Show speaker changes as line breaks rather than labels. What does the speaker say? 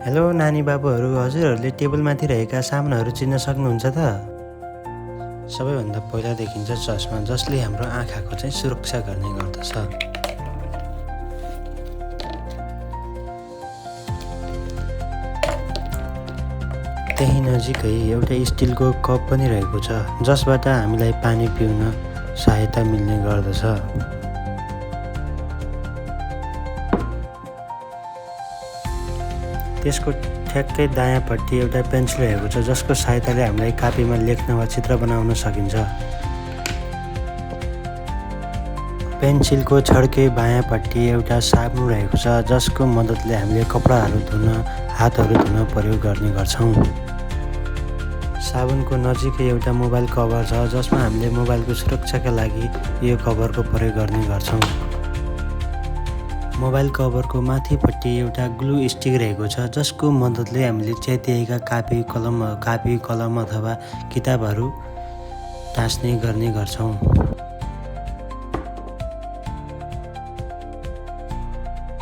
Hello नानी बाबुहरू, हजुरहरूले टेबलमाथि रहेका सामानहरू चिन्न सक्नुहुन्छ त? सबैभन्दा पहिला देखिन्छ चस्मा, जसले हाम्रो आँखाको चाहिँ सुरक्षा गर्ने गर्दछ। त्यही नजिकै एउटा स्टिलको कप पनि रहेको छ, जसबाट हामीलाई पानी पिउन सहायता मिल्ने गर्दछ। त्यसको ठ्याक्कै दायाँपट्टि एउटा पेन्सिल रहेको छ, जसको सहायताले हामीलाई कापीमा लेख्न वा चित्र बनाउन सकिन्छ। पेन्सिलको छड्के बायाँपट्टि एउटा साबुन रहेको छ, जसको मद्दतले हामीले कपडाहरू धुन, हातहरू धुन प्रयोग गर्ने गर्छौँ। साबुनको नजिकै एउटा मोबाइल कभर छ, जसमा हामीले मोबाइलको सुरक्षाका लागि यो कभरको प्रयोग गर्ने गर्छौँ। मोबाइल कभरको माथिपट्टि एउटा ग्लु स्टिक रहेको छ, जसको मद्दतले हामीले च्यातिएका कापी कलम अथवा किताबहरू टाँस्ने गर्ने गर्छौँ।